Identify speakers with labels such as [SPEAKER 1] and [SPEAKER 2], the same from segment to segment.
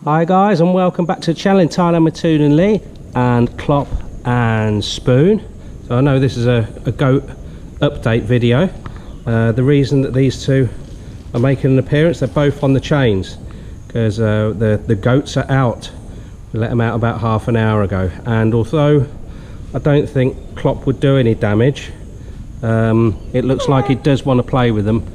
[SPEAKER 1] Hi guys, and welcome back to the channel in Thailand with Toon and Lee and Clop and Spoon. So I know this is a goat update video. The reason that these two are making an appearance, they're both on the chains because the goats are out. We let them out about half an hour ago, and although I don't think Clop would do any damage, it looks like he does want to play with them,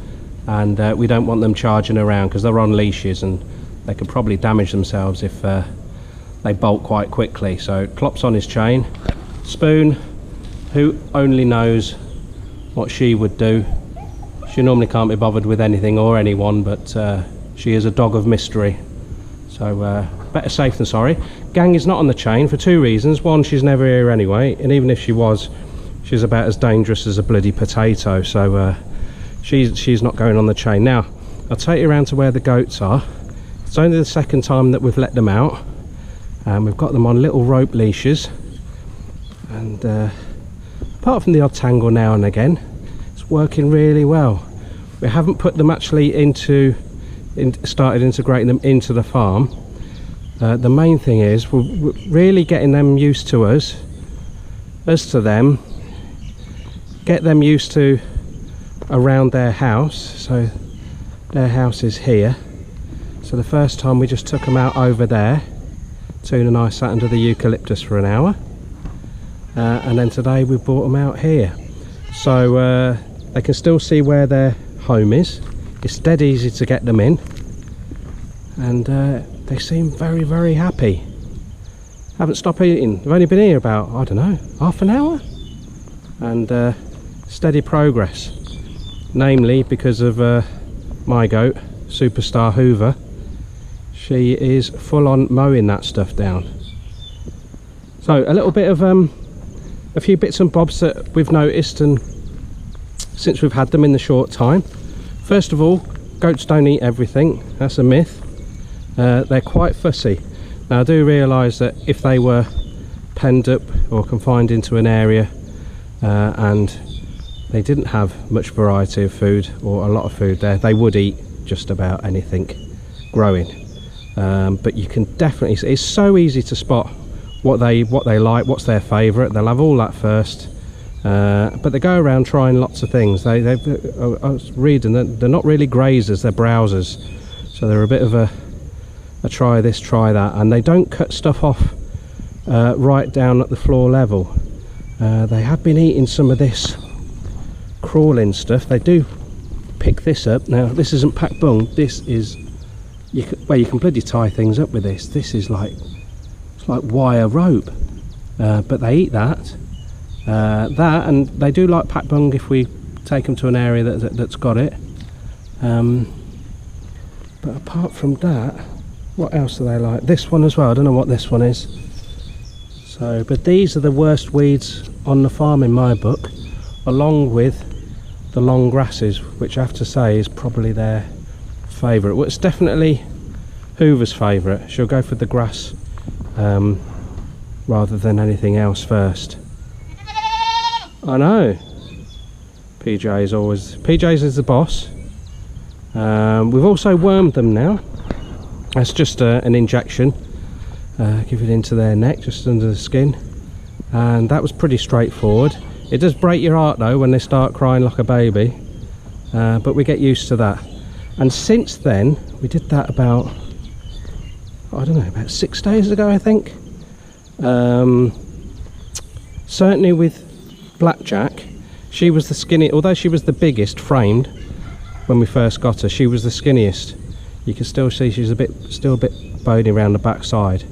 [SPEAKER 1] and we don't want them charging around because they're on leashes and they could probably damage themselves if they bolt quite quickly. So Clop's on his chain. Spoon, who only knows what she would do. She normally can't be bothered with anything or anyone, but she is a dog of mystery. So better safe than sorry. Gang is not on the chain for two reasons. One, she's never here anyway, and even if she was, she's about as dangerous as a bloody potato. So she's not going on the chain. Now, I'll take you around to where the goats are. It's only the second time that we've let them out, and we've got them on little rope leashes, and apart from the odd tangle now and again, it's working really well. We haven't put them actually started integrating them into the farm. The main thing is we're really getting them used to us to them, get them used to around their house. So their house is here. So the first time we just took them out over there. Toon and I sat under the eucalyptus for an hour, and then today we brought them out here, so they can still see where their home is. It's dead easy to get them in, and they seem very happy. Haven't stopped eating. They've only been here about, I don't know, half an hour, and steady progress, namely because of my goat, Superstar Hoover. She is full on mowing that stuff down. So a little bit of a few bits and bobs that we've noticed, and since we've had them in the short time. First of all, goats don't eat everything. That's a myth. They're quite fussy. Now I do realise that if they were penned up or confined into an area and they didn't have much variety of food or a lot of food there, they would eat just about anything growing. But you can definitely see, it's so easy to spot what they like, what's their favourite. They'll have all that first, but they go around trying lots of things. I was reading that they're not really grazers, they're browsers, so they're a bit of a try this, try that, and they don't cut stuff off right down at the floor level. They have been eating some of this crawling stuff. They do pick this up. Now this isn't pack bung, this is you can bloody tie things up with this. This is like, it's like wire rope, but they eat that, and they do like pack bung if we take them to an area that's got it. But apart from that, what else do they like? This one as well. I don't know what this one is. So, but these are the worst weeds on the farm in my book, along with the long grasses, which I have to say is probably their favourite. Well, it's definitely Hoover's favourite. She'll go for the grass rather than anything else first. I know. PJ's is the boss. We've also wormed them now. That's just an injection. Give it into their neck, just under the skin, and that was pretty straightforward. It does break your heart though when they start crying like a baby, but we get used to that. And since then, we did that about, I don't know, about 6 days ago, I think. Certainly with Blackjack, she was the skinny, although she was the biggest framed when we first got her, she was the skinniest. You can still see she's still a bit bony around the backside.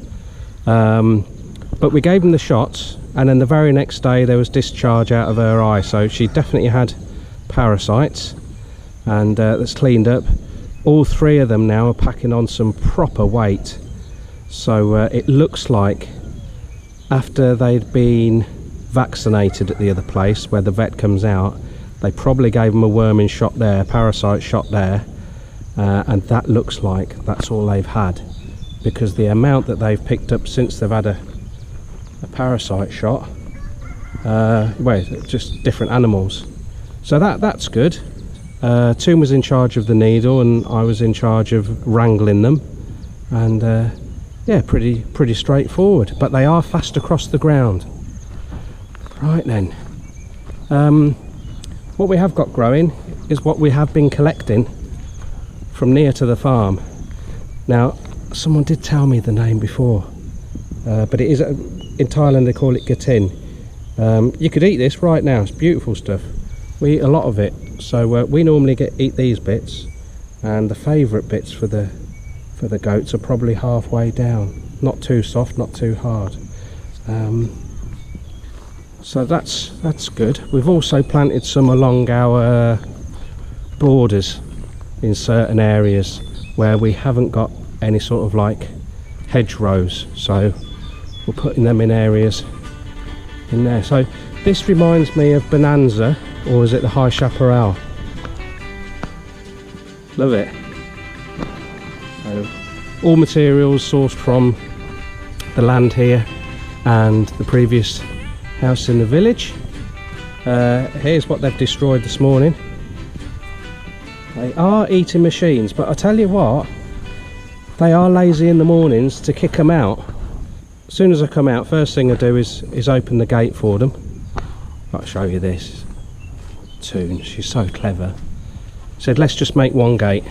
[SPEAKER 1] But we gave them the shots, and then the very next day there was discharge out of her eye, so she definitely had parasites, and that's cleaned up. All three of them now are packing on some proper weight, so it looks like after they'd been vaccinated at the other place where the vet comes out, they probably gave them a worming shot there, parasite shot there, and that looks like that's all they've had, because the amount that they've picked up since they've had a parasite shot, well, just different animals, so that's good. Toon was in charge of the needle and I was in charge of wrangling them, and yeah, pretty straightforward, but they are fast across the ground. Right then, what we have got growing is what we have been collecting from near to the farm. Now, someone did tell me the name before, but it is in Thailand they call it gatin. You could eat this right now. It's beautiful stuff. We eat a lot of it, so we normally eat these bits, and the favourite bits for the goats are probably halfway down. Not too soft, not too hard. So that's good. We've also planted some along our borders in certain areas where we haven't got any sort of like hedgerows, so we're putting them in areas in there. So this reminds me of Bonanza, or is it the High Chaparral? Love it. So, all materials sourced from the land here and the previous house in the village. Here's what they've destroyed this morning. They are eating machines, but I tell you what, they are lazy in the mornings to kick them out. As soon as I come out, first thing I do is open the gate for them. I'll show you this. Toon, she's so clever. Said, let's just make one gate.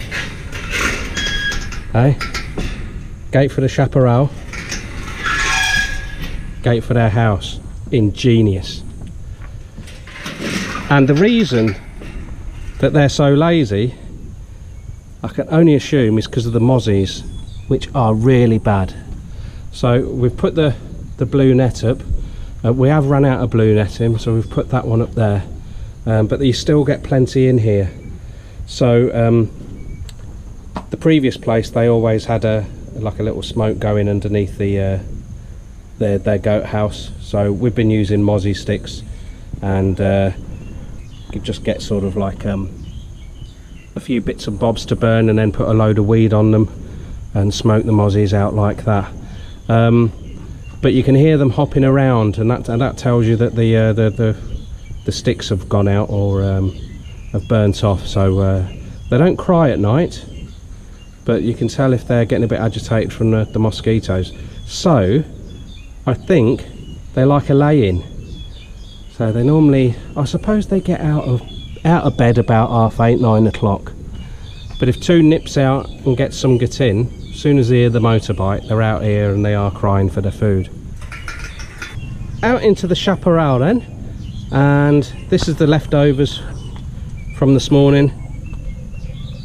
[SPEAKER 1] Hey, gate for the chaparral, gate for their house. Ingenious. And the reason that they're so lazy, I can only assume, is because of the mozzies, which are really bad. So we've put the blue net up. We have run out of blue netting, so we've put that one up there, but you still get plenty in here. So the previous place, they always had like a little smoke going underneath their goat house, so we've been using mozzie sticks, and you just get sort of like a few bits and bobs to burn, and then put a load of weed on them and smoke the mozzies out like that. But you can hear them hopping around, and that tells you that the sticks have gone out or have burnt off. So they don't cry at night, but you can tell if they're getting a bit agitated from the mosquitoes. So I think they like a lay-in. So they normally, I suppose they get out of bed about 8:30, 9 o'clock. But if Toon nips out and gets some gatin, as soon as they hear the motorbike, they're out here and they are crying for their food. Out into the chaparral then, and this is the leftovers from this morning,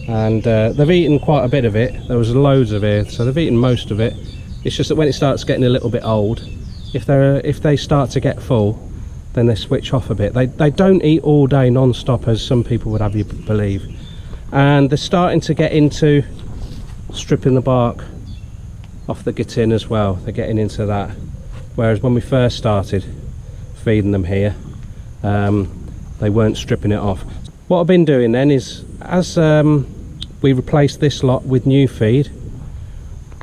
[SPEAKER 1] and they've eaten quite a bit of it. There was loads of it, so they've eaten most of it. It's just that when it starts getting a little bit old, if they start to get full, then they switch off a bit. They don't eat all day non-stop, as some people would have you believe, and they're starting to get into stripping the bark off the gatin as well. They're getting into that, whereas when we first started feeding them here, they weren't stripping it off. What I've been doing then is, as we replace this lot with new feed,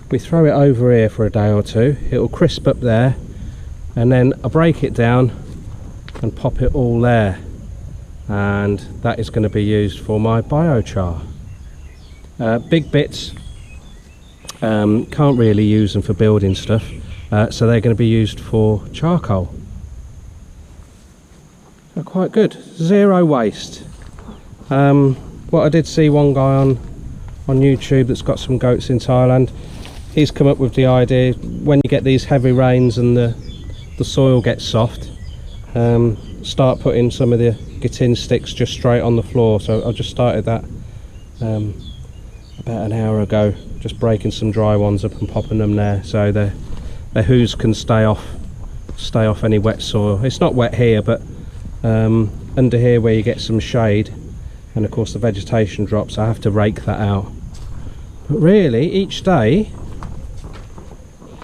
[SPEAKER 1] we throw it over here for a day or two. It'll crisp up there, and then I break it down and pop it all there, and that is going to be used for my biochar. Big bits, can't really use them for building stuff, so they're going to be used for charcoal. They're quite good, zero waste. What I did see one guy on YouTube that's got some goats in Thailand, he's come up with the idea, when you get these heavy rains and the soil gets soft, start putting some of the gatin sticks just straight on the floor. So I just started that about an hour ago, just breaking some dry ones up and popping them there, so their hooves can stay off any wet soil. It's not wet here, but under here where you get some shade, and of course the vegetation drops, I have to rake that out. But really, each day,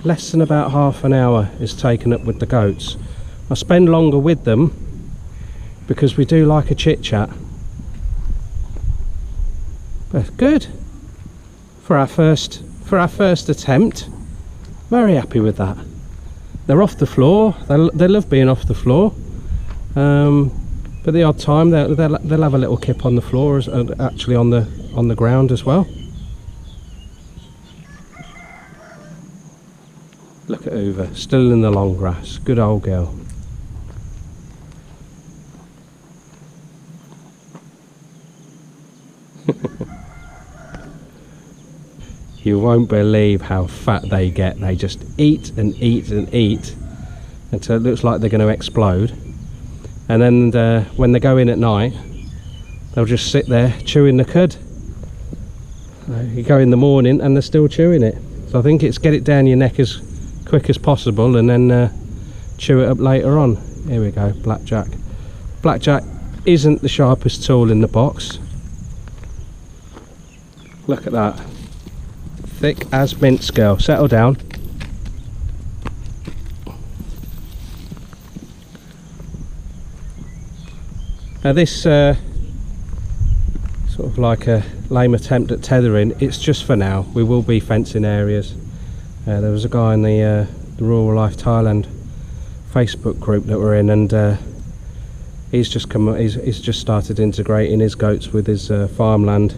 [SPEAKER 1] less than about half an hour is taken up with the goats. I spend longer with them because we do like a chit chat. But good for our first attempt. Very happy with that. They're off the floor. They love being off the floor. But the odd time they'll have a little kip on the floor, actually on the ground as well. Look at Hoover, still in the long grass. Good old girl. You won't believe how fat they get. They just eat and eat and eat until it looks like they're going to explode. And then when they go in at night, they'll just sit there chewing the cud. You go in the morning and they're still chewing it. So I think it's get it down your neck as quick as possible and then chew it up later on. Here we go, blackjack. Blackjack isn't the sharpest tool in the box. Look at that. Thick as mince, girl. Settle down. Now this sort of like a lame attempt at tethering, it's just for now. We will be fencing areas. There was a guy in the Rural Life Thailand Facebook group that we're in, and he's just started integrating his goats with his farmland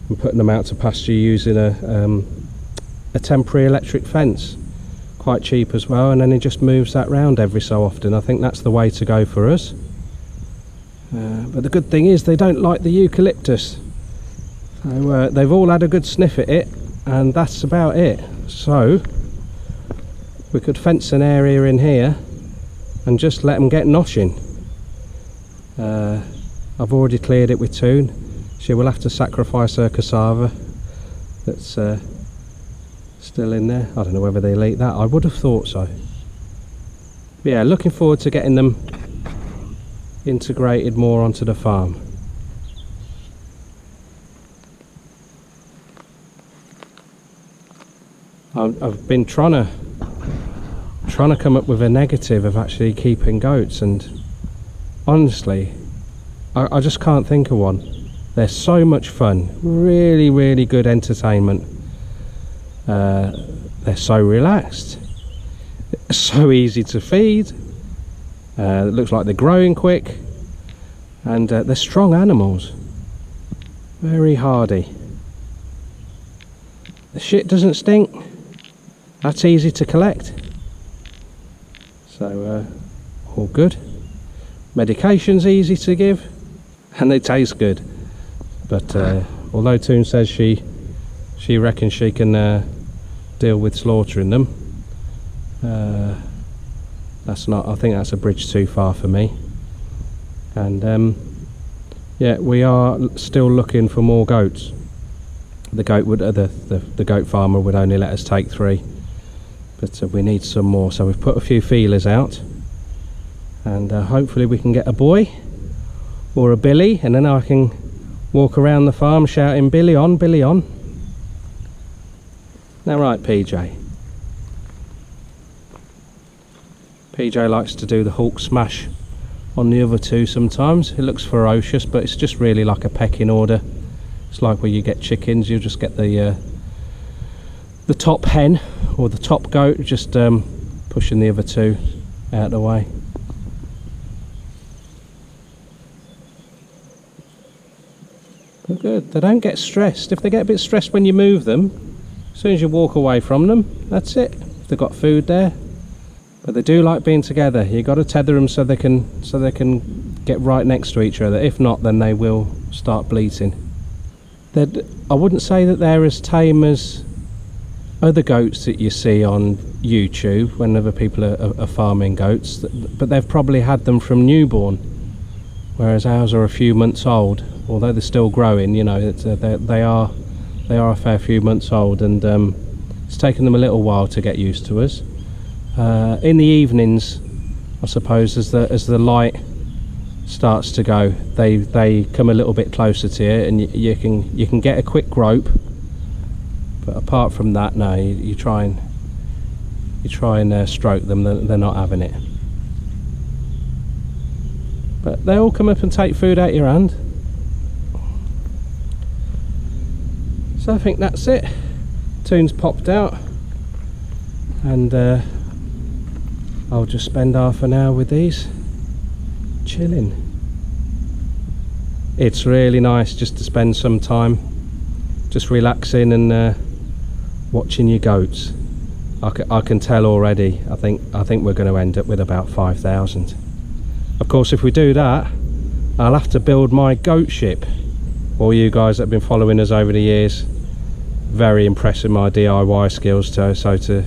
[SPEAKER 1] and putting them out to pasture using a temporary electric fence, quite cheap as well, and then he just moves that round every so often. I think that's the way to go for us. But the good thing is they don't like the eucalyptus, so they've all had a good sniff at it, and that's about it. So we could fence an area in here and just let them get noshing. I've already cleared it with Toon. She will have to sacrifice her cassava that's still in there. I don't know whether they'll eat that. I would have thought so. But yeah, looking forward to getting them integrated more onto the farm. I've been trying to come up with a negative of actually keeping goats, and honestly I just can't think of one. They're so much fun, really good entertainment. They're so relaxed, so easy to feed. It looks like they're growing quick, and they're strong animals, very hardy. The shit doesn't stink, that's easy to collect, so all good. Medication's easy to give, and they taste good. But although Toon says she reckons she can deal with slaughtering them, that's not. I think that's a bridge too far for me. And yeah, we are still looking for more goats. The goat would the goat farmer would only let us take 3, but we need some more. So we've put a few feelers out, and hopefully we can get a boy or a billy, and then I can walk around the farm shouting "Billy on, Billy on." Now right, PJ likes to do the Hulk smash on the other 2 sometimes. It looks ferocious, but it's just really like a pecking order. It's like where you get chickens, you just get the top hen or the top goat just pushing the other 2 out of the way. But good, they don't get stressed. If they get a bit stressed when you move them, as soon as you walk away from them, that's it. If they've got food there. But they do like being together. You've got to tether them so they can get right next to each other. If not, then they will start bleating. I wouldn't say that they're as tame as other goats that you see on YouTube when other people are farming goats, but they've probably had them from newborn, whereas ours are a few months old. Although they're still growing, you know, they are a fair few months old, and it's taken them a little while to get used to us. In the evenings, I suppose, as the light starts to go, they come a little bit closer to you, and you can get a quick grope. But apart from that, no, you try and stroke them. They're not having it. But they all come up and take food out your hand. So I think that's it. Toon's popped out, and I'll just spend half an hour with these, chilling. It's really nice just to spend some time just relaxing and watching your goats. I can tell already. I think we're going to end up with about 5,000. Of course, if we do that, I'll have to build my goat ship. All you guys that have been following us over the years, very impressed with my DIY skills too. So to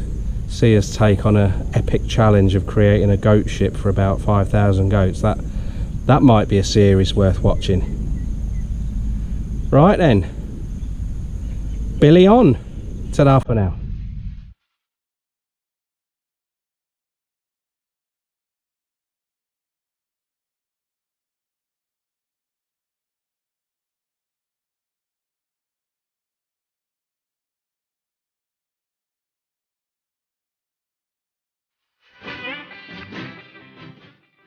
[SPEAKER 1] see us take on an epic challenge of creating a goat ship for about 5,000 goats, that might be a series worth watching. Right then, Billy on. Ta-da for now.